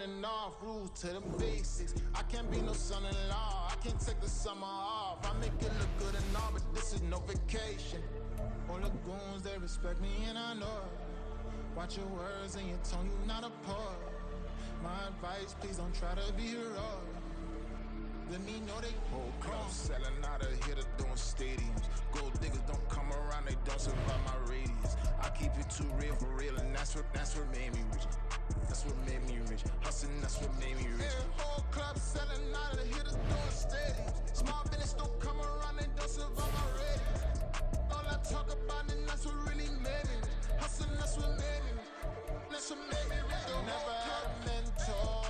running off, rules to the basics. I can't be no son-in-law, I can't take the summer off. I make it look good and all, but this is no vacation. All the goons, they respect me and I know it. Watch your words and your tone, you not a poet. My advice, please don't try to be heroic. Let me know they whole club selling out of here to doing stadiums. Gold diggers don't come around, they don't survive my radius. I keep it too real for real, and that's what made me rich. That's what made me rich. Hustling, that's what made me rich. Yeah, whole club selling out of here to doing stadiums. Small business don't come around, they don't survive my radius. All I talk about, and that's what really made me rich. Hustling, that's what made me rich. That's what made me rich. Never had a mentor,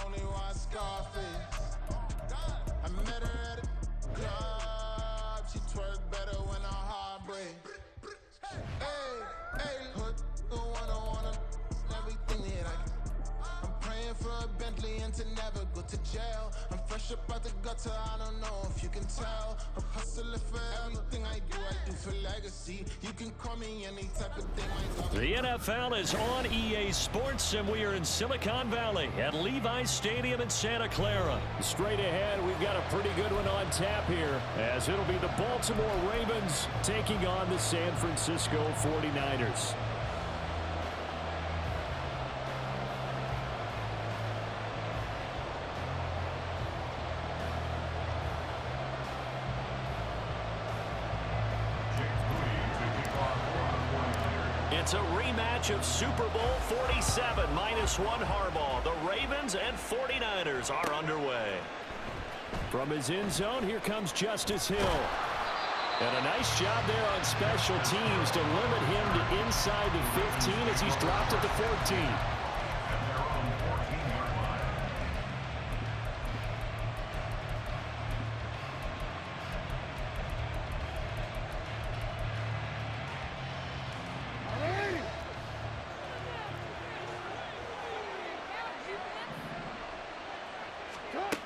only one Scarface. I met her at a club, she twerk better when her heart breaks. Hey, put the one everything that I can. I'm praying for a Bentley and to never go to jail. I'm fresh up out the gutter, I don't know if you can tell. I'm hustling for everything I do for legacy. You can call me any type of thing. The NFL is on EA Sports, and we are in Silicon Valley at Levi's Stadium in Santa Clara. Straight ahead, we've got a pretty good one on tap here, as it'll be the Baltimore Ravens taking on the San Francisco 49ers. It's a rematch of Super Bowl 47 -1 Harbaugh. The Ravens and 49ers are underway. From his end zone, here comes Justice Hill. And a nice job there on special teams to limit him to inside the 15 as he's dropped at the 14.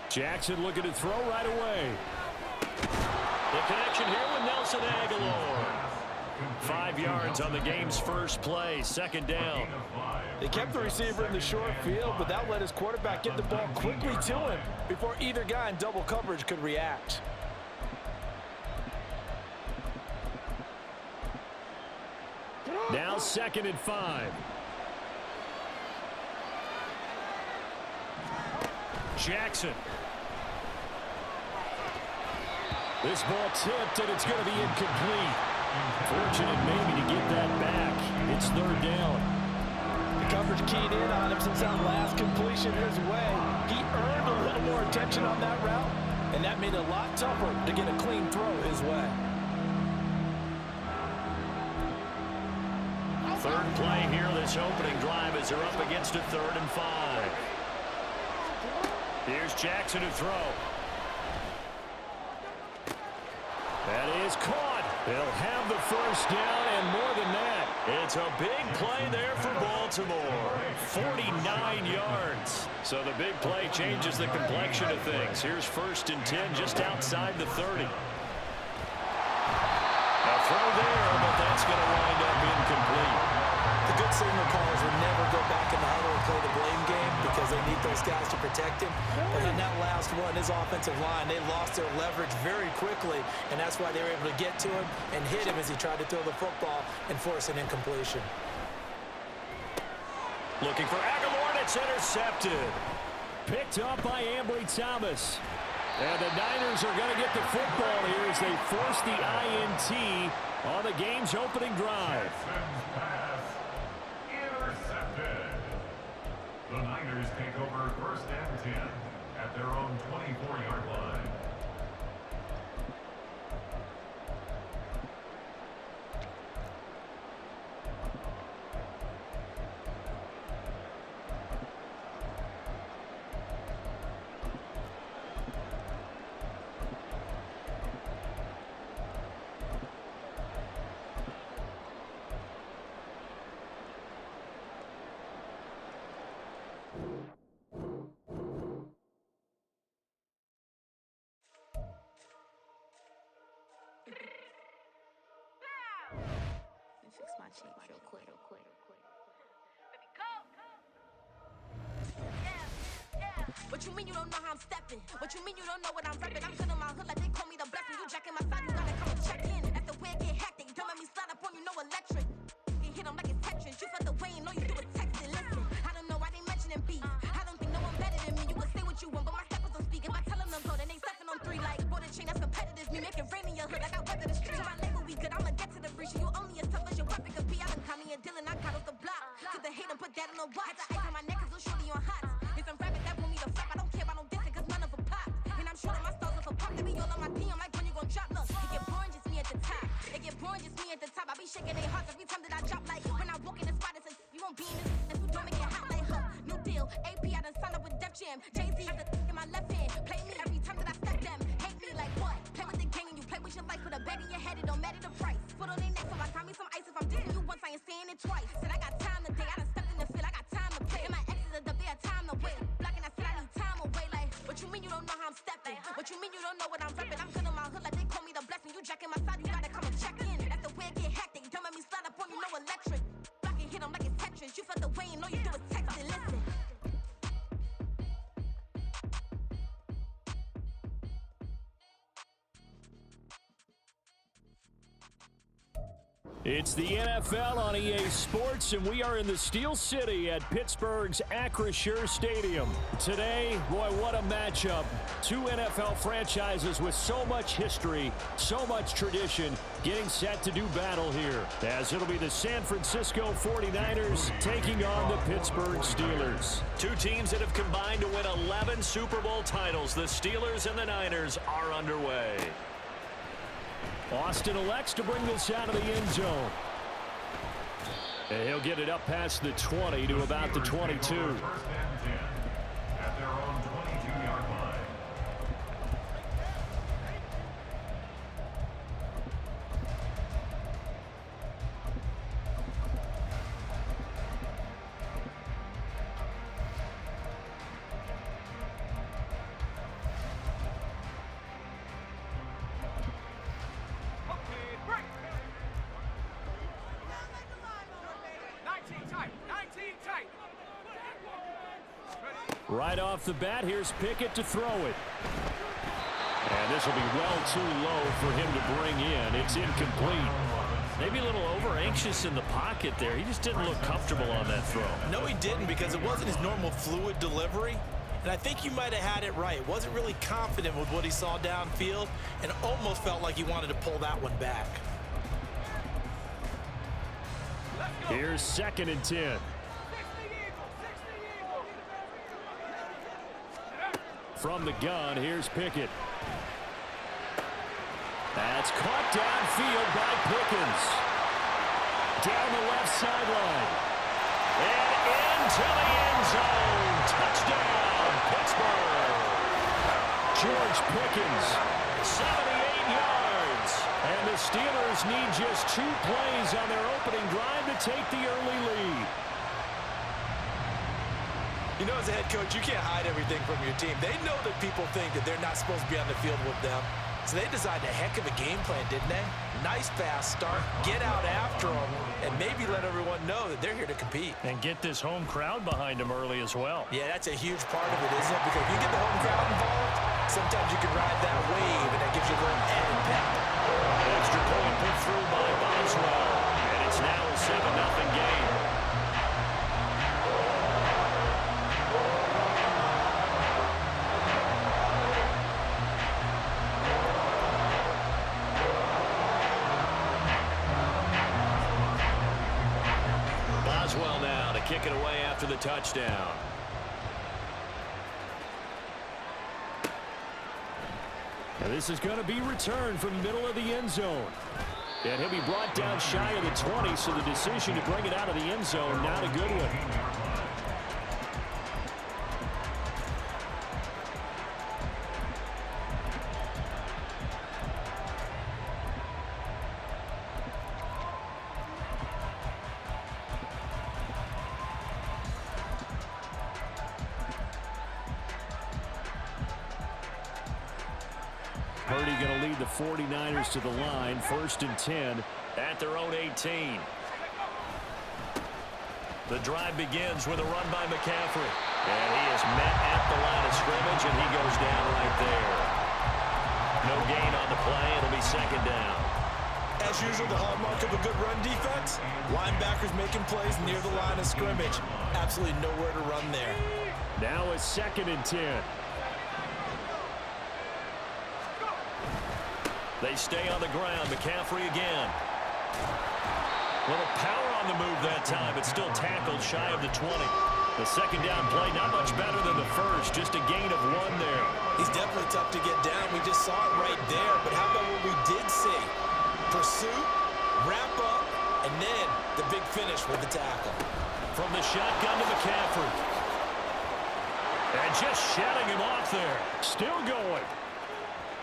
Jackson looking to throw right away. The connection here with Nelson Aguilar. 5 yards on the game's first play, second down. They kept the receiver in the short field, but that let his quarterback get the ball quickly to him before either guy in double coverage could react. Now 2nd and 5. Jackson. This ball tipped, and it's going to be incomplete. Fortunate maybe to get that back. It's 3rd down. The coverage keyed in on him since that last completion his way. He earned a little more attention on that route, and that made it a lot tougher to get a clean throw his way. Third play here, this opening drive as they're up against a 3rd and 5. Here's Jackson to throw. That is caught. They'll have the first down, and more than that, it's a big play there for Baltimore. 49 yards. So the big play changes the complexion of things. Here's 1st and 10 just outside the 30. A throw there, but that's going to wind up incomplete. The good signal callers would never go back in the huddle and play the blame game because they need those guys to protect him. But in that last one, his offensive line, they lost their leverage very quickly, and that's why they were able to get to him and hit him as he tried to throw the football and force an incompletion. Looking for Aguilar, and it's intercepted. Picked up by Ambry Thomas. And the Niners are going to get the football here as they force the INT on the game's opening drive. The Niners take over 1st and 10 at their own 24-yard line. Fix my cheeks real quick. What you mean you don't know how I'm stepping? What you mean you don't know what I'm repping? I'm good in my hood like they call me the blessing. You jacking my side, you gotta come and check in. That's the way it get hectic. Don't make me slide up on you, no electric. You hit them like it's Tetris. You felt the way and all you do is text it. Listen, I don't know why they mentioning beef. I don't think no one better than me. You can say what you want, but my steppers don't speak. If I tell them to go, then they stepping on 3 like border chain. That's competitive. Me making rain in your hood like I weather the street. My label we good. I'ma get to the breach. You only as tough as your weapon could be. I done caught me a deal and I got off the block. Cause the hate and put that on the watch. Had the ice on my neck cause little shorty on hot. It's some rabbit that want me to flap. I don't care about no dissing cause none of them pop. And I'm sure that my stars are for pop. They be all on my DM like when you gon' drop. Look, it get boring just me at the top. It get boring just me at the top. I be shaking their hearts every time that I drop. Like when I walk in the spot, it says you won't be in this. So don't make it hot like her. New deal. AP, I done signed up with Def Jam. Jay-Z got the in my left hand. Play me every time that I step them. Hate me like what? Play with the gang and you play with your life. Put a bag in your head, it don't matter the price. Foot on their neck, so I got me some ice. If I'm dissing you once, I ain't saying it twice. Said I got time today. I done stepped in the field. I got time to play. And my exes are up there, time to wait. Blocking, I said I need time away. Like, what you mean you don't know how I'm stepping? What you mean you don't know what I'm repping? I'm good in my hood like they call me the blessing. You jacking my side, you gotta come and check in. That's the way it get hectic. Don't make me slide up on you, no electric. Blocking, hit them like it's Tetris. You felt the way and all you do is text it. Listen. It's the NFL on EA Sports, and we are in the Steel City at Pittsburgh's Acrisure Stadium. Today, boy, what a matchup. 2 NFL franchises with so much history, so much tradition, getting set to do battle here, as it'll be the San Francisco 49ers taking on the Pittsburgh Steelers. 2 teams that have combined to win 11 Super Bowl titles. The Steelers and the Niners are underway. Austin elects to bring this out of the end zone. And he'll get it up past the 20 to about the 22. First and 10 at their own 22-yard line. Right off the bat, here's Pickett to throw it. And this will be well too low for him to bring in. It's incomplete. Maybe a little over-anxious in the pocket there. He just didn't look comfortable on that throw. No, he didn't, because it wasn't his normal fluid delivery. And I think you might have had it right. Wasn't really confident with what he saw downfield and almost felt like he wanted to pull that one back. Here's 2nd and 10. From the gun, here's Pickett. That's caught downfield by Pickens. Down the left sideline. And into the end zone. Touchdown, Pittsburgh. George Pickens, 78 yards. And the Steelers need just 2 plays on their opening drive to take the early lead. You know, as a head coach, you can't hide everything from your team. They know that people think that they're not supposed to be on the field with them. So they decided a heck of a game plan, didn't they? Nice fast start, get out after them, and maybe let everyone know that they're here to compete. And get this home crowd behind him early as well. Yeah, that's a huge part of it, isn't it? Because if you get the home crowd involved, sometimes you can ride that wave, and that gives you a little added pep. Extra point put through by Boswell. And it's now a 7-0 game. Boswell now to kick it away after the touchdown. Now this is going to be returned from the middle of the end zone. And he'll be brought down shy of the 20, so the decision to bring it out of the end zone, not a good one. Purdy going to lead the 49ers to the line, 1st and 10 at their own 18. The drive begins with a run by McCaffrey. And he is met at the line of scrimmage, and he goes down right there. No gain on the play. It'll be second down. As usual, the hallmark of a good run defense, linebackers making plays near the line of scrimmage. Absolutely nowhere to run there. Now it's 2nd and 10. They stay on the ground. McCaffrey again. Little power on the move that time, but still tackled shy of the 20. The second down play, not much better than the first, just a gain of 1 there. He's definitely tough to get down. We just saw it right there, but how about what we did see? Pursuit, wrap up, and then the big finish with the tackle. From the shotgun to McCaffrey. And just shutting him off there. Still going.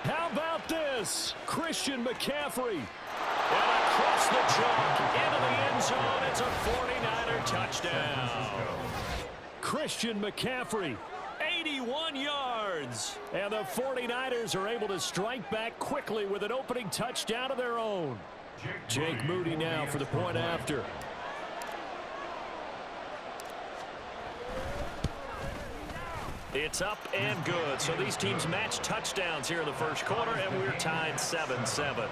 How about this? Christian McCaffrey. And across the chalk, into the end zone. It's a 49er touchdown. Christian McCaffrey, 81 yards. And the 49ers are able to strike back quickly with an opening touchdown of their own. Jake Moody now for the point after. It's up and good. So these teams match touchdowns here in the first quarter, and we're tied 7-7.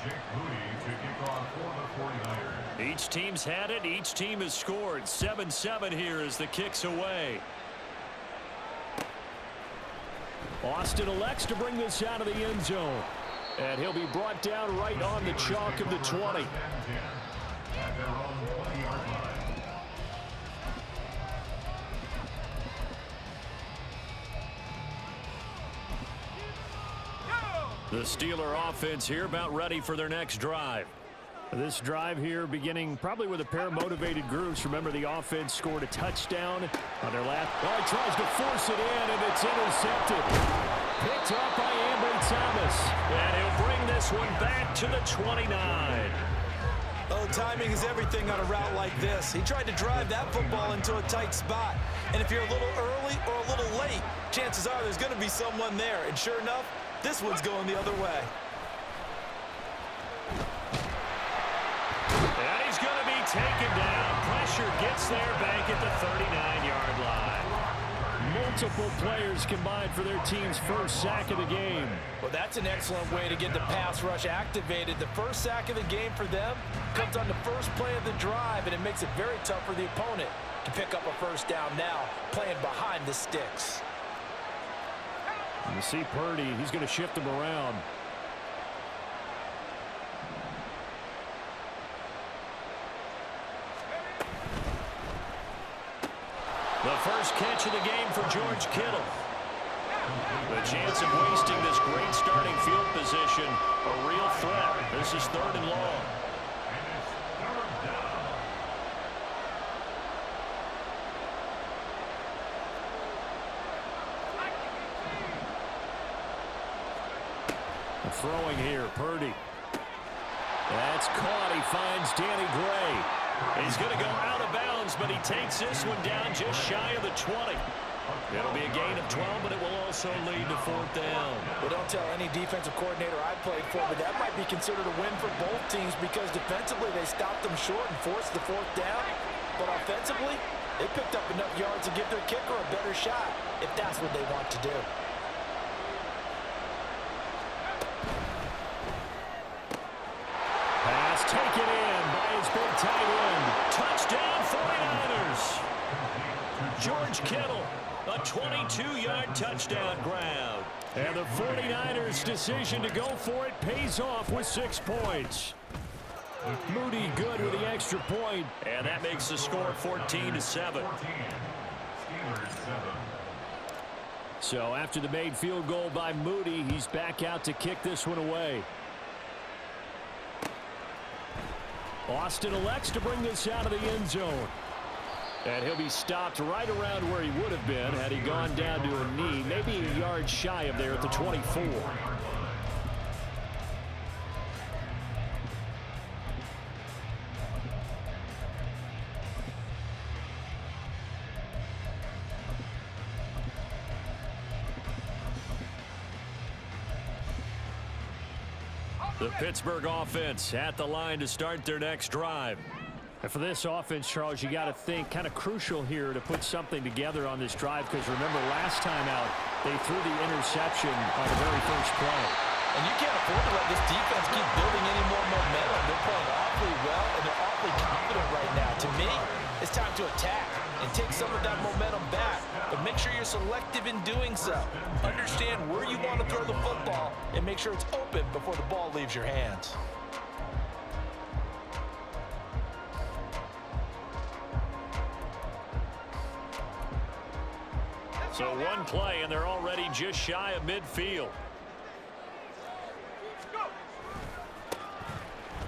Jake Moody to kick off for the 49ers. Each team's had it. Each team has scored. 7-7 here as the kick's away. Austin elects to bring this out of the end zone. And he'll be brought down right on the chalk of the 20. At their own 20-yard line. The Steeler offense here about ready for their next drive. This drive here beginning probably with a pair of motivated groups. Remember, the offense scored a touchdown on their last. Oh, he tries to force it in, and it's intercepted. Picked up by Ambry Thomas. And he'll bring this one back to the 29. Oh, timing is everything on a route like this. He tried to drive that football into a tight spot. And if you're a little early or a little late, chances are there's going to be someone there. And sure enough, this one's going the other way. And he's going to be taken down. Pressure gets there back at the 39-yard line. Multiple players combined for their team's first sack of the game. Well, that's an excellent way to get the pass rush activated. The first sack of the game for them comes on the first play of the drive, and it makes it very tough for the opponent to pick up a first down now, playing behind the sticks. You see Purdy, he's going to shift him around. The first catch of the game for George Kittle. The chance of wasting this great starting field position, a real threat. This is 3rd and long. Throwing here, Purdy. That's caught. He finds Danny Gray. He's going to go out of bounds, but he takes this one down just shy of the 20. It'll be a gain of 12, but it will also lead to 4th down. Well, don't tell any defensive coordinator I played for, but that might be considered a win for both teams because defensively they stopped them short and forced the 4th down. But offensively, they picked up enough yards to give their kicker a better shot if that's what they want to do. Pass taken in by his big tight end. Touchdown 49ers. George Kittle, a 22-yard touchdown grab. And the 49ers' decision to go for it pays off with 6 points. Moody good with the extra point. And that makes the score 14-7. Steelers 7. So after the made field goal by Moody, he's back out to kick this one away. Austin elects to bring this out of the end zone. And he'll be stopped right around where he would have been had he gone down to a knee, maybe a yard shy of there at the 24. The Pittsburgh offense at the line to start their next drive. And for this offense, Charles, you got to think kind of crucial here to put something together on this drive, because remember last time out they threw the interception on the very first play. And you can't afford to let this defense keep building any more momentum. They're playing awfully well, and they're awfully confident right now. To me, it's time to attack and take some of that momentum back. But make sure you're selective in doing so. Understand where you want to throw the football and make sure it's open before the ball leaves your hands. So one play, and they're already just shy of midfield.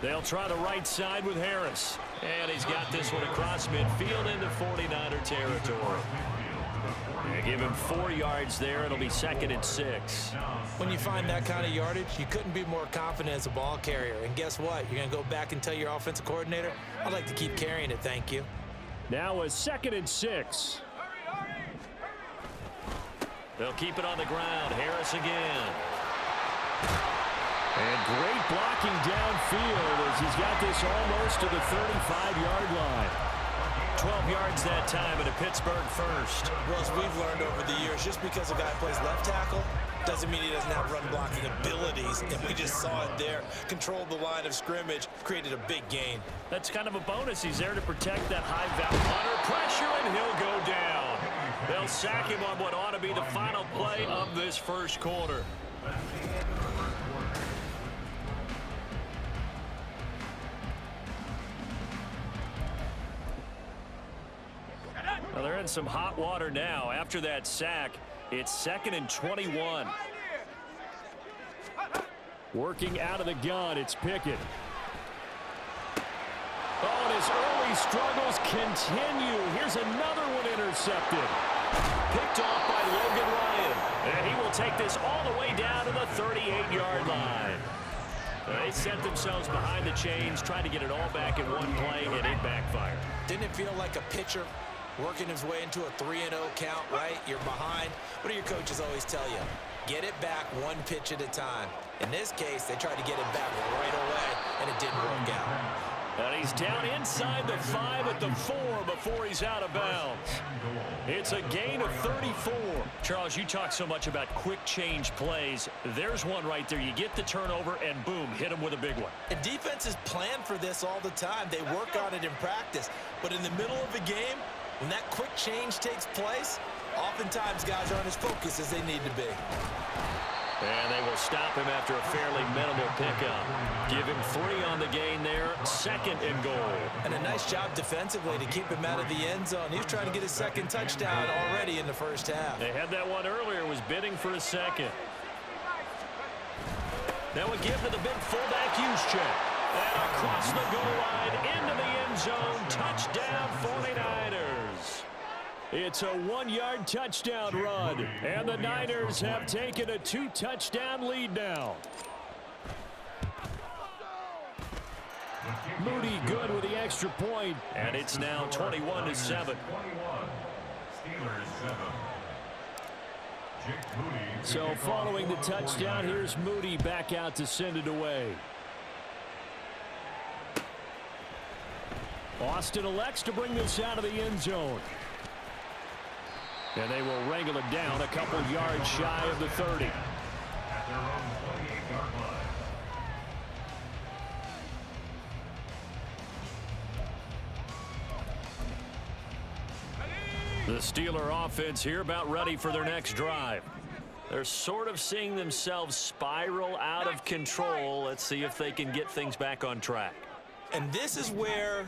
They'll try the right side with Harris. And he's got this one across midfield into 49er territory. And give him 4 yards there. It'll be 2nd and 6. When you find that kind of yardage, you couldn't be more confident as a ball carrier. And guess what? You're going to go back and tell your offensive coordinator, I'd like to keep carrying it, thank you. Now a 2nd and 6. They'll keep it on the ground. Harris again. And great blocking downfield as he's got this almost to the 35-yard line. 12 yards that time and a Pittsburgh first. Well, as we've learned over the years, just because a guy plays left tackle doesn't mean he doesn't have run blocking abilities. And we just saw it there. Controlled the line of scrimmage, created a big gain. That's kind of a bonus. He's there to protect that high value. Under pressure, and he'll go down. They'll sack him on what ought to be the final play of this first quarter. Well, they're in some hot water now. After that sack, it's 2nd and 21. Working out of the gun, it's Pickett. Oh, and his early struggles continue. Here's another one intercepted. Picked off by Logan Ryan. And he will take this all the way down to the 38-yard line. They set themselves behind the chains, trying to get it all back in one play, and it backfired. Didn't it feel like a pitcher working his way into a 3-0 count, right? You're behind. What do your coaches always tell you? Get it back one pitch at a time. In this case, they tried to get it back right away, and it didn't work out. And he's down inside the 5 at the 4 before he's out of bounds. It's a gain of 34. Charles, you talk so much about quick change plays. There's one right there. You get the turnover, and boom, hit him with a big one. And defenses plan for this all the time. They work on it in practice. But in the middle of a game, when that quick change takes place, oftentimes guys aren't as focused as they need to be. And they will stop him after a fairly minimal pickup. Give him 3 on the gain there, 2nd and goal. And a nice job defensively to keep him out of the end zone. He was trying to get his 2nd touchdown already in the first half. They had that one earlier, was bidding for a 2nd. Now we give to the big fullback Juszczyk. And across the goal line, into the end zone, touchdown 49ers. It's a 1-yard touchdown run, and the Niners have taken a 2-touchdown lead now. Moody good with the extra point, and it's now 21-7. So following the touchdown, here's Moody back out to send it away. Austin elects to bring this out of the end zone. And they will wrangle it down a couple yards shy of the 30. At their own 28-yard line. The Steeler offense here about ready for their next drive. They're sort of seeing themselves spiral out of control. Let's see if they can get things back on track. And this is where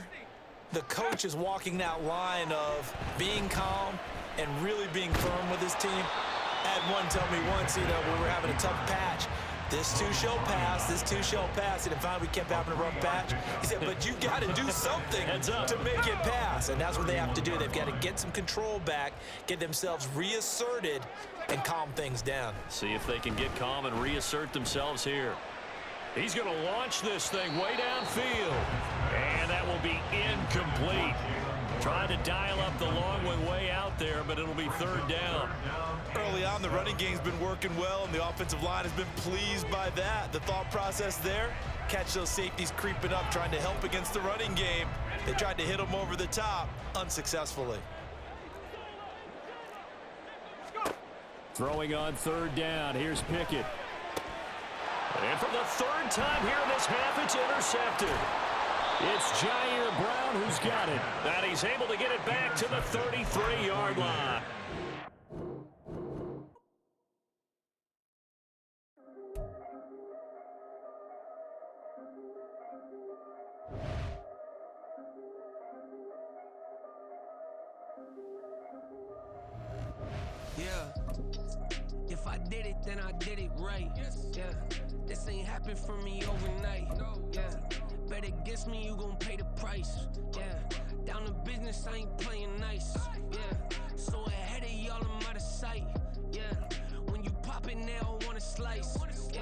the coach is walking that line of being calm and really being firm with his team. I had one tell me once, we were having a tough patch. This too shall pass, this too shall pass. And finally we kept having a rough patch. He said, but you got to do something to make it pass. And that's what they have to do. They've got to get some control back, get themselves reasserted, and calm things down. See if they can get calm and reassert themselves here. He's going to launch this thing way downfield. And that will be incomplete. Trying tried to dial up the long way out there, but it'll be third down. Early on, the running game's been working well, and the offensive line has been pleased by that. The thought process there, catch those safeties creeping up, trying to help against the running game. They tried to hit them over the top, unsuccessfully. Throwing on third down. Here's Pickett. And for the third time here in this half, it's intercepted. It's Jair Brown who's got it. And he's able to get it back to the 33-yard line. Yeah. If I did it, then I did it right. Yeah. This ain't happened for me overnight. Yeah. Bet against me, you gon' pay the price. Yeah. Down to business, I ain't playing nice. Yeah. So ahead of y'all, I'm out of sight. Yeah. When you pop it, they don't wanna slice. Yeah.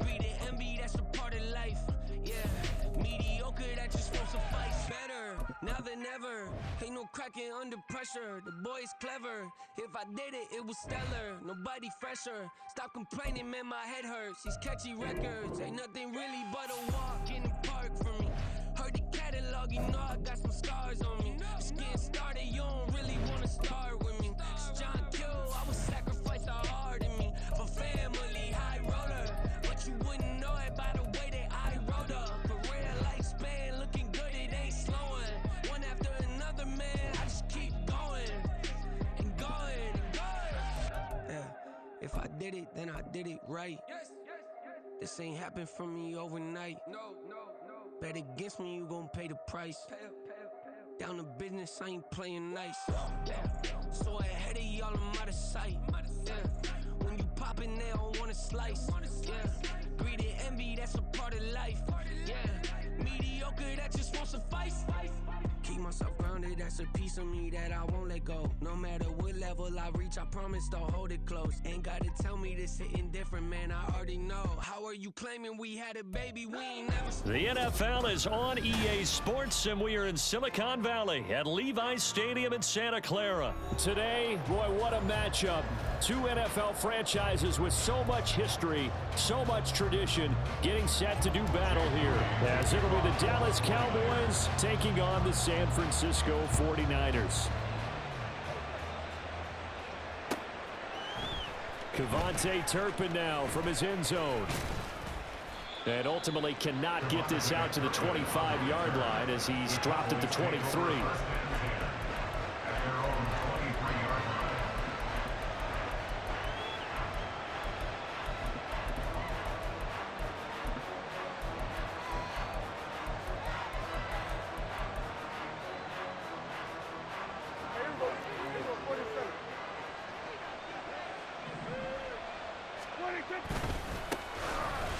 Greed and envy, that's a part of life. Yeah. Mediocre, that just won't suffice. Better now than ever. Ain't no cracking under pressure. The boy's clever. If I did it, it was stellar. Nobody fresher. Stop complaining, man, my head hurts. These catchy records ain't nothing really but a walk in the park for me. Heard the catalog, you know I got some scars on me. Just getting started, you don't really wanna start with me. It's John Kill, I would sacrifice a heart in me for family, high roller. But you wouldn't know it by the way that I wrote up. Career lifespan looking good, it ain't slowing. One after another, man, I just keep going and going and going. Yeah, if I did it, then I did it right. This ain't happened for me overnight. No. Bet against me, you gon' pay the price. Down to business, I ain't playing nice. Yeah. So ahead of y'all, I'm out of sight. Yeah. When you poppin', they don't wanna slice. Yeah. Greed and envy, that's a part of life. Yeah. Mediocre, that just won't suffice. Keep myself grounded, that's a piece of me that I won't let go. No matter what level I reach, I promise to hold it close. Ain't gotta tell me this hitting different, man, I already know. How are you claiming we had a baby? We ain't never... The NFL is on EA Sports, and we are in Silicon Valley at Levi's Stadium in Santa Clara. Today, boy, what a matchup. Two NFL franchises with so much history, so much tradition, getting set to do battle here. As it'll be the Dallas Cowboys taking on the San Francisco 49ers. Kevontae Turpin now from his end zone. And ultimately cannot get this out to the 25-yard line as he's dropped at the 23.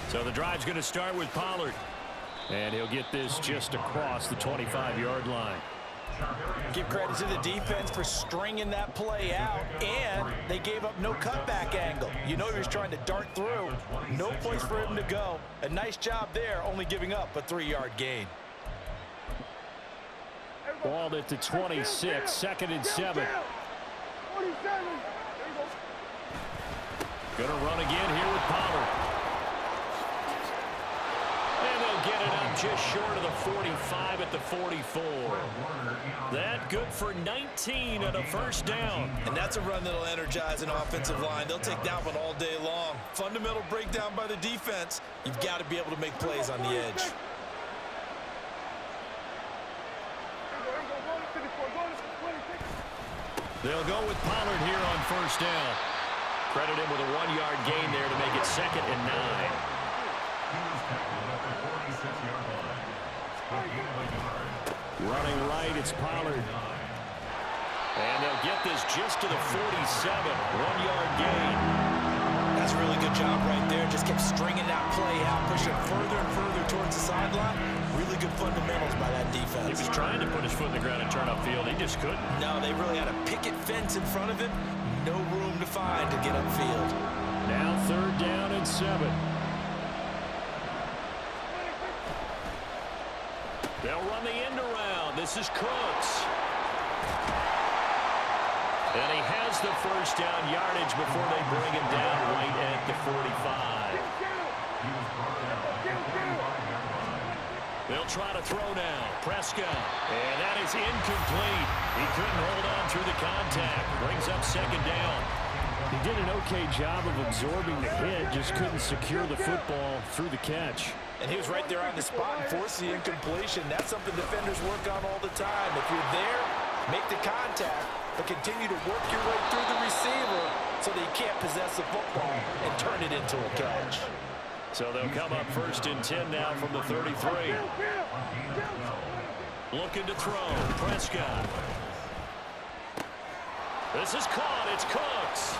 So the drive's going to start with Pollard. And he'll get this just across the 25-yard line. Give credit to the defense for stringing that play out, and they gave up no cutback angle. You know he was trying to dart through. No place for him to go. A nice job there, only giving up a 3-yard gain. Balled at the 26, 2nd and 7. Going to run again here with Pollard. And they'll get it up just short of the 45 at the 44. That good for 19 and a first down. And that's a run that'll energize an offensive line. They'll take that one all day long. Fundamental breakdown by the defense. You've got to be able to make plays on the edge. They'll go with Pollard here on first down. Credit him with a 1-yard gain there to make it 2nd and 9. Running right, it's Pollard. And they'll get this just to the 47. 1-yard gain. That's a really good job right there. Just kept stringing that play out, pushing further and further towards the sideline. Really good fundamentals by that defense. He was trying to put his foot in the ground and turn upfield. He just couldn't. No, they really had a picket fence in front of him. No room to find to get upfield. Now 3rd down and 7. They'll run the end around. This is Cooks. And he has the first down yardage before they bring him down right at the 45. They'll try to throw now. Prescott. And that is incomplete. He couldn't hold on through the contact. Brings up second down. He did an okay job of absorbing the hit, just couldn't secure the football through the catch. And he was right there on the spot and forced the incompletion. That's something defenders work on all the time. If you're there, make the contact, but continue to work your way through the receiver so that you can't possess the football and turn it into a catch. So they'll come up first and 10 now from the 33. Looking to throw. Prescott. This is caught. It's Cooks.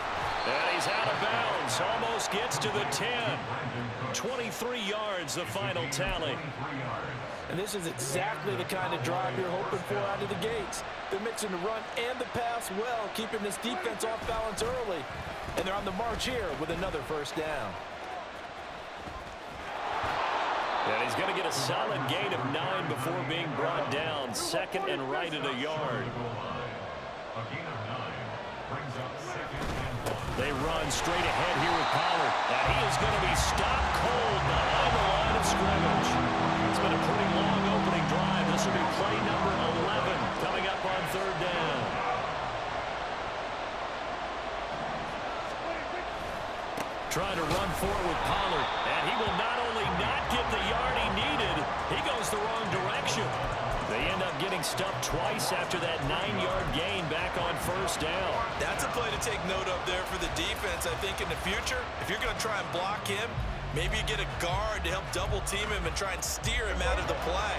And he's out of bounds. Almost gets to the 10. 23 yards, the final tally. And this is exactly the kind of drive you're hoping for out of the gates. They're mixing the run and the pass well, keeping this defense off balance early. And they're on the march here with another first down. And he's going to get a solid gain of 9 before being brought down. Second and right at a yard. They run straight ahead here with Pollard. And he is going to be stopped cold behind the line of scrimmage. It's been a pretty long opening drive. This will be play number 11 coming up on third down. Trying to run forward with Pollard. And he will not only not get the yard he needed, he goes the wrong direction. They end up getting stuffed twice after that 9-yard gain back on first down. That's a play to take note of there for the defense, I think, in the future. If you're going to try and block him, maybe you get a guard to help double-team him and try and steer him out of the play.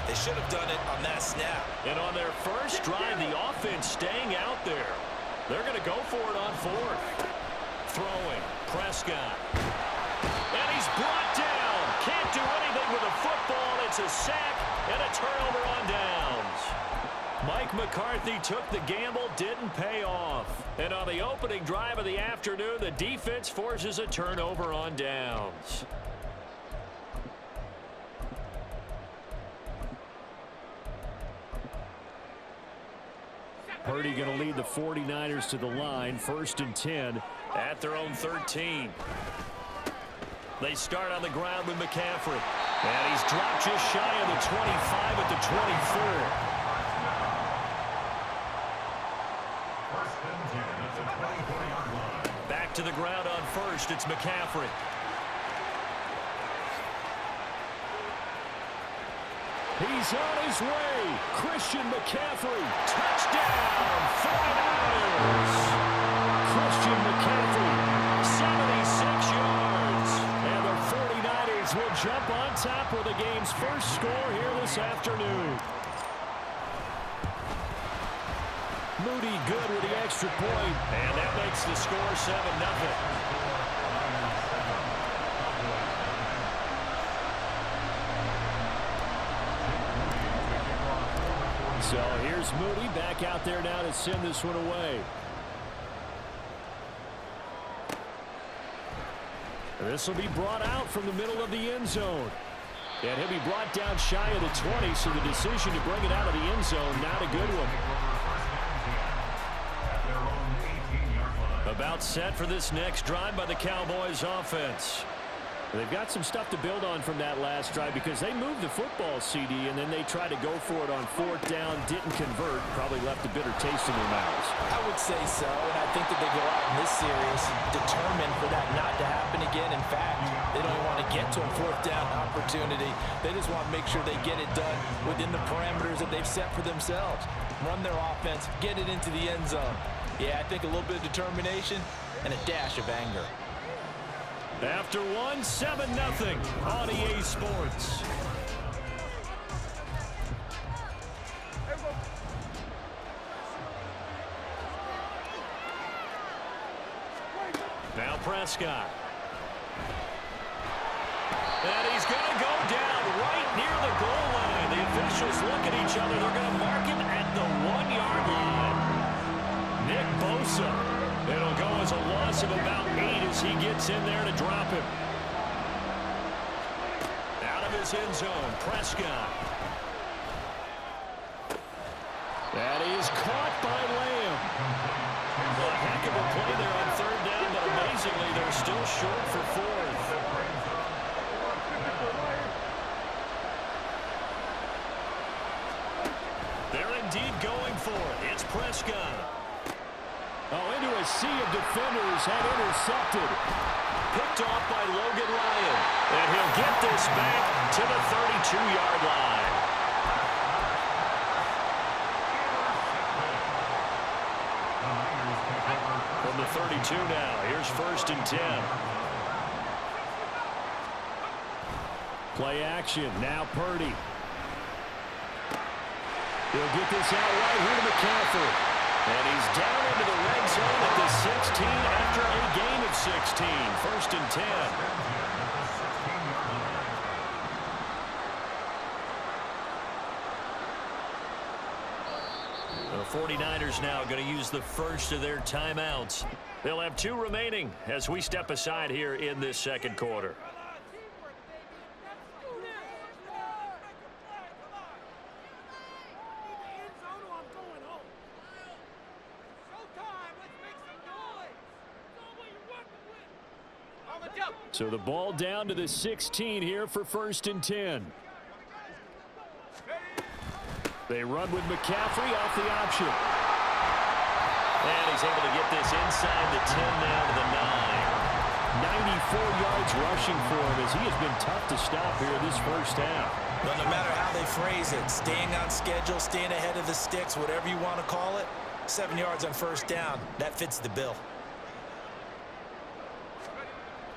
They should have done it on that snap. And on their first drive, the offense staying out there. They're going to go for it on fourth. Throwing. Prescott. And he's brought down. Can't do anything with the football. It's a sack and a turnover on downs. Mike McCarthy took the gamble, didn't pay off. And on the opening drive of the afternoon, the defense forces a turnover on downs. Purdy going to lead the 49ers to the line, first and 10 at their own 13. They start on the ground with McCaffrey. And he's dropped just shy of the 25 at the 24. Back to the ground on first. It's McCaffrey. He's on his way. Christian McCaffrey. Touchdown, 49ers. Christian McCaffrey, 76 yards. And the 49ers will jump on top with the game's first score here this afternoon. Moody good with the extra point. And that makes the score 7-0. So here's Moody back out there now to send this one away. This will be brought out from the middle of the end zone. And he'll be brought down shy of the 20, so the decision to bring it out of the end zone, not a good one. About set for this next drive by the Cowboys offense. They've got some stuff to build on from that last drive because they moved the football, CD, and then they tried to go for it on fourth down, didn't convert, probably left a bitter taste in their mouths. I would say so, and I think that they go out in this series determined for that not to happen again. In fact, they don't even want to get to a fourth down opportunity. They just want to make sure they get it done within the parameters that they've set for themselves. Run their offense, get it into the end zone. Yeah, I think a little bit of determination and a dash of anger. After 7-0 on EA Sports. Now Prescott. And he's going to go down right near the goal line. The officials look at each other. They're going to mark him at the 1-yard line. Nick Bosa. It'll go as a loss of about 8 as he gets in there to drop him. Out of his end zone, Prescott. That is caught by Lamb. A heck of a play there on third down, but amazingly, they're still short for fourth. They're indeed going for it. It's Prescott. Oh, into a sea of defenders and intercepted. Picked off by Logan Ryan. And he'll get this back to the 32-yard line. From the 32 now, here's 1st and 10. Play action, now Purdy. He'll get this out right here to McCaffrey. And he's down into the red zone at the 16 after a gain of 16. 1st and 10. The 49ers now going to use the first of their timeouts. They'll have 2 remaining as we step aside here in this second quarter. So the ball down to the 16 here for 1st and 10. They run with McCaffrey off the option. And he's able to get this inside the 10 now to the 9. 94 yards rushing for him as he has been tough to stop here this first half. But no matter how they phrase it, staying on schedule, staying ahead of the sticks, whatever you want to call it, 7 yards on 1st down, that fits the bill.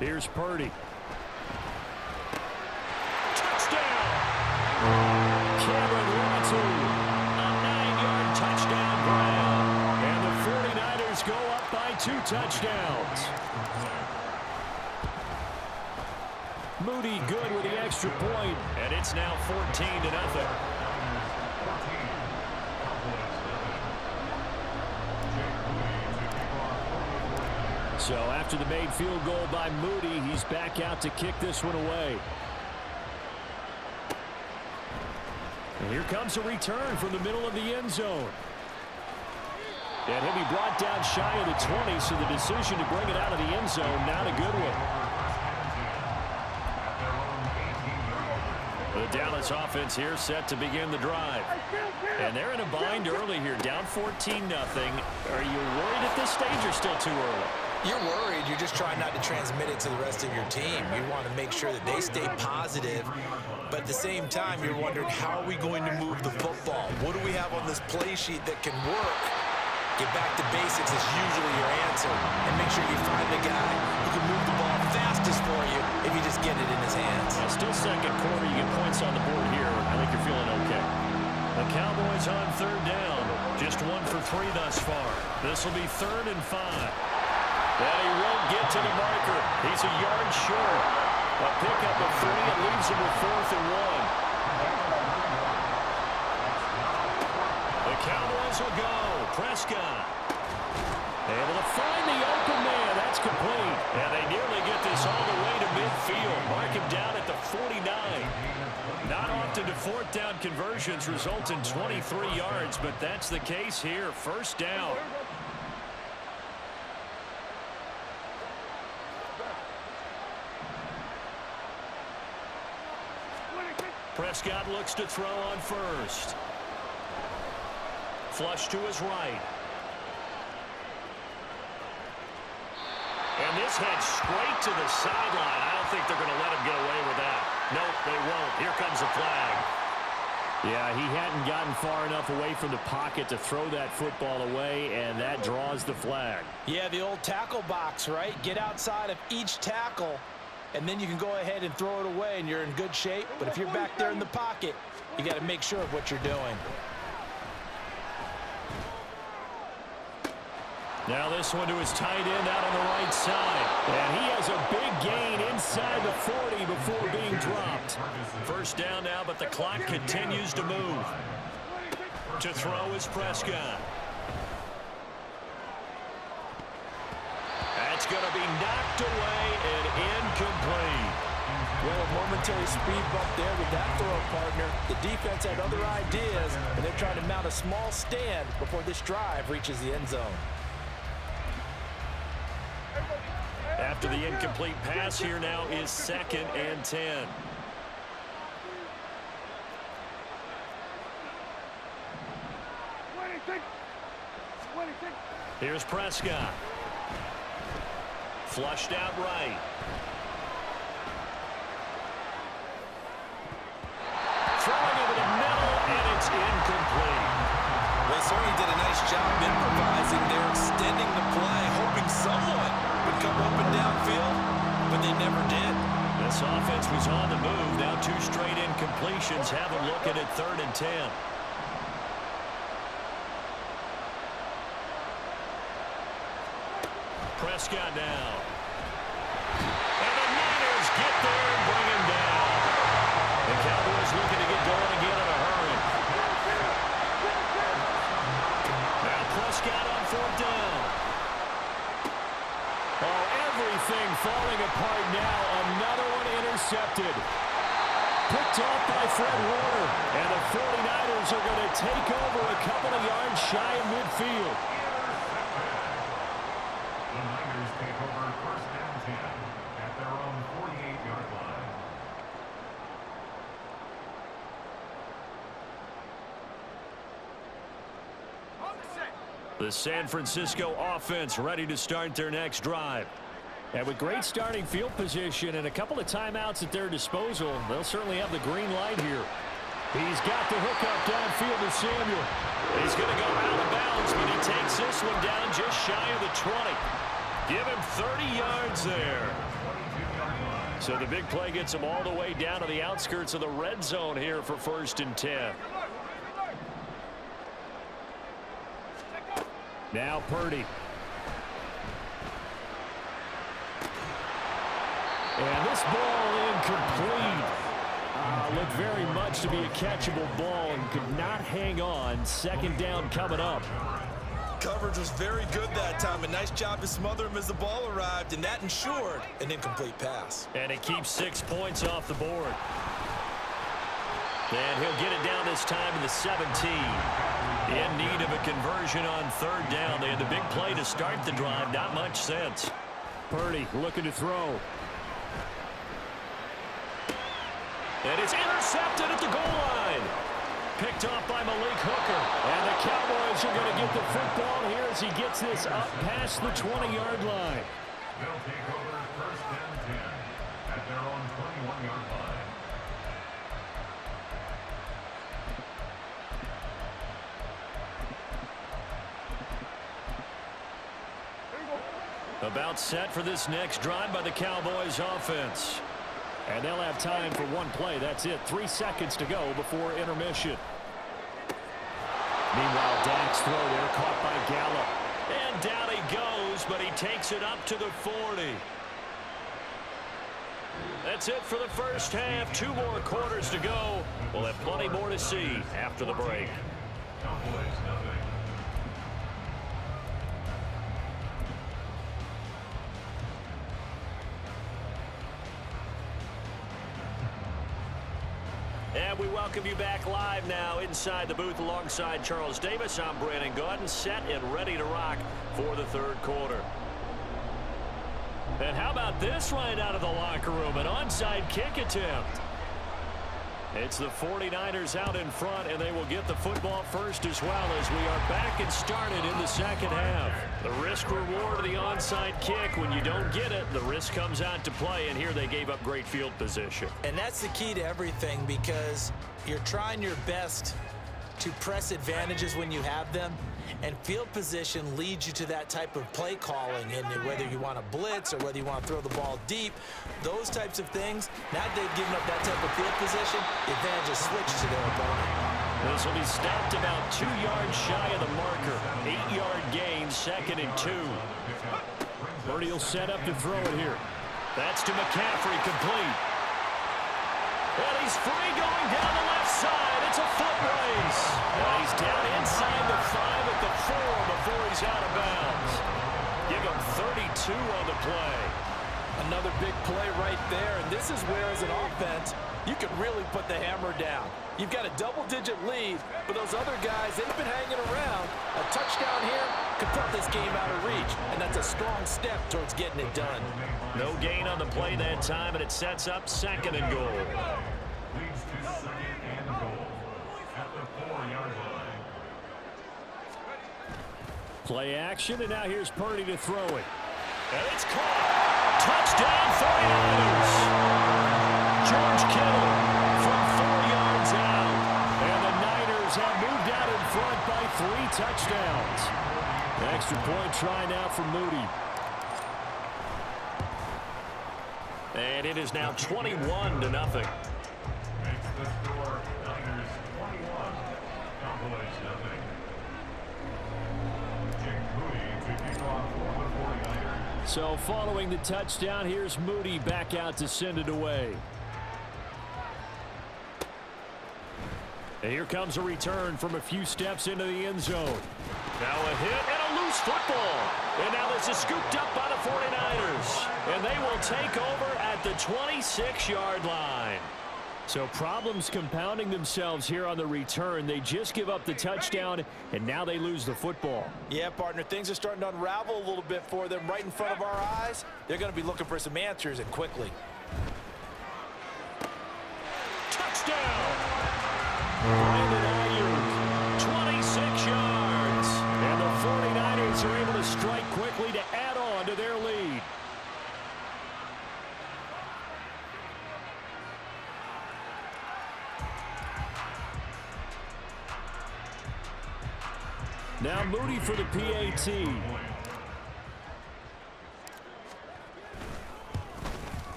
Here's Purdy. Touchdown! Cameron Watson, a 9-yard touchdown grab. And the 49ers go up by 2 touchdowns. Moody good with the extra point. And it's now 14-0. So after the made field goal by Moody, he's back out to kick this one away. And here comes a return from the middle of the end zone. And he'll be brought down shy of the 20, so the decision to bring it out of the end zone, not a good one. The Dallas offense here set to begin the drive. And they're in a bind early here, down 14-0. Are you worried at this stage or still too early? You're worried. You're just trying not to transmit it to the rest of your team. You want to make sure that they stay positive. But at the same time, you're wondering, how are we going to move the football? What do we have on this play sheet that can work? Get back to basics is usually your answer. And make sure you find the guy who can move the ball fastest for you if you just get it in his hands. Still second quarter. You get points on the board here. I think you're feeling okay. The Cowboys on 3rd down. Just 1 for 3 thus far. This will be 3rd and 5. And he won't get to the marker. He's a yard short. A pickup of 3. It leaves him with 4th and 1. The Cowboys will go. Prescott. Able to find the open man. That's complete. And they nearly get this all the way to midfield. Mark him down at the 49. Not often do 4th down conversions result in 23 yards, but that's the case here. 1st down. Prescott looks to throw on 1st. Flush to his right. And this heads straight to the sideline. I don't think they're going to let him get away with that. Nope, they won't. Here comes the flag. Yeah, he hadn't gotten far enough away from the pocket to throw that football away, and that draws the flag. Yeah, the old tackle box, right? Get outside of each tackle, and then you can go ahead and throw it away, and you're in good shape. But if you're back there in the pocket, you got to make sure of what you're doing. Now this one to his tight end out on the right side. And he has a big gain inside the 40 before being dropped. 1st down now, but the clock continues to move. To throw is Prescott. That's going to be knocked away and incomplete. Well, a momentary speed bump there with that throw, partner. The defense had other ideas, and they're trying to mount a small stand before this drive reaches the end zone. After the incomplete pass, here now is 2nd and 10. Here's Prescott. Flushed out right. Throwing over the middle, and it's incomplete. They certainly did a nice job improvising. They're extending the play, hoping someone would come up and downfield, but they never did. This offense was on the move. Now 2 straight incompletions have them looking at 3rd and 10. Prescott now. And the Niners get there and bring him down. The Cowboys looking to get going again in a hurry. Now Prescott on 4th down. Oh, everything falling apart now. Another one intercepted. Picked off by Fred Warner. And the 49ers are going to take over a couple of yards shy of midfield. The Niners take over 1st and 10 at their own 48-yard line. The San Francisco offense ready to start their next drive. And with great starting field position and a couple of timeouts at their disposal, they'll certainly have the green light here. He's got the hook up downfield to Samuel. He's going to go out of bounds, but he takes this one down just shy of the 20. Give him 30 yards there. So the big play gets him all the way down to the outskirts of the red zone here for 1st and 10. Now Purdy. And this ball incomplete. Looked very much to be a catchable ball and could not hang on. 2nd down coming up. Coverage was very good that time. A nice job to smother him as the ball arrived, and that ensured an incomplete pass. And it keeps 6 points off the board. And he'll get it down this time in the 17. In need of a conversion on 3rd down. They had the big play to start the drive. Not much sense. Purdy looking to throw. And it's intercepted at the goal line. Picked off by Malik Hooker. And the Cowboys are going to get the football here as he gets this up past the 20-yard line. They'll take over 1st and 10 at their own 21-yard line. About set for this next drive by the Cowboys offense. And they'll have time for one play. That's it. 3 seconds to go before intermission. Meanwhile, Dak's throw there caught by Gallup. And down he goes, but he takes it up to the 40. That's it for the first half. 2 more quarters to go. We'll have plenty more to see after the break. Cowboys nothing. And we welcome you back live now inside the booth alongside Charles Davis. I'm Brandon Gaudin, set and ready to rock for the 3rd quarter. And how about this right out of the locker room? An onside kick attempt. It's the 49ers out in front, and they will get the football first as well as we are back and started in the 2nd half. The risk-reward of the onside kick, when you don't get it, the risk comes out to play, and here they gave up great field position. And that's the key to everything, because you're trying your best to press advantages when you have them, and field position leads you to that type of play calling, and whether you want to blitz or whether you want to throw the ball deep, those types of things. Now that they've given up that type of field position, the advantage is switched to their opponent. This will be stopped about 2 yards shy of the marker. 8-yard gain, 2nd and 2. Purdy will set up to throw it here. That's to McCaffrey, complete. And he's free going down the left side. It's a foot race. And he's down inside the 5 at the 4 before he's out of bounds. Give him 32 on the play. A Another big play right there, and this is where, as an offense, you can really put the hammer down. You've got a double-digit lead, but those other guys, they've been hanging around. A touchdown here could put this game out of reach, and that's a strong step towards getting it done. No gain on the play that time, and it sets up 2nd and goal. Leads to 2nd and goal at the 4-yard line. Play action, and now here's Purdy to throw it. And it's caught. Touchdown 49ers. George Kittle from 4 yards out. And the Niners have moved out in front by 3 touchdowns. Extra point try now for Moody. And it is now 21-0. Makes the score Niners 21, Cowboys nothing. Jake Moody to kick off for the 49ers. So following the touchdown, here's Moody back out to send it away. And here comes a return from a few steps into the end zone. Now a hit and a loose football. And now this is scooped up by the 49ers. And they will take over at the 26-yard line. So problems compounding themselves here on the return. They just give up the touchdown, and now they lose the football. Yeah, partner, things are starting to unravel a little bit for them right in front of our eyes. They're going to be looking for some answers, and quickly. Touchdown! Brandon Ayuk, 26 yards. And the 49ers are able to strike quickly to add on to their lead. Now Moody for the PAT.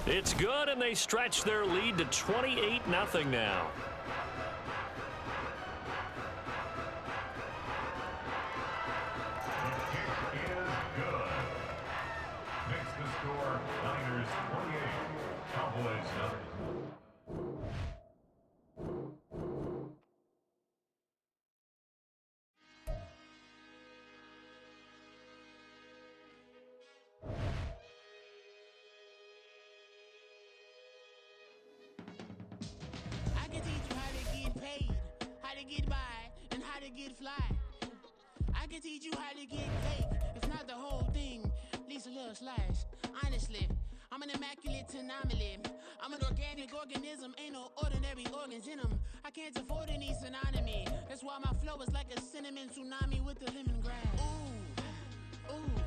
It's good, and they stretch their lead to 28-0 now. Makes the score Niners 28, Cowboys nothing. I can teach you how to get paid, how to get by, and how to get fly. I can teach you how to get cake, if not the whole thing, at least a little slice. Honestly, I'm an immaculate anomaly. I'm an organic organism, ain't no ordinary organs in them. I can't afford any synonymy. That's why my flow is like a cinnamon tsunami with the lemongrass. Ooh, ooh.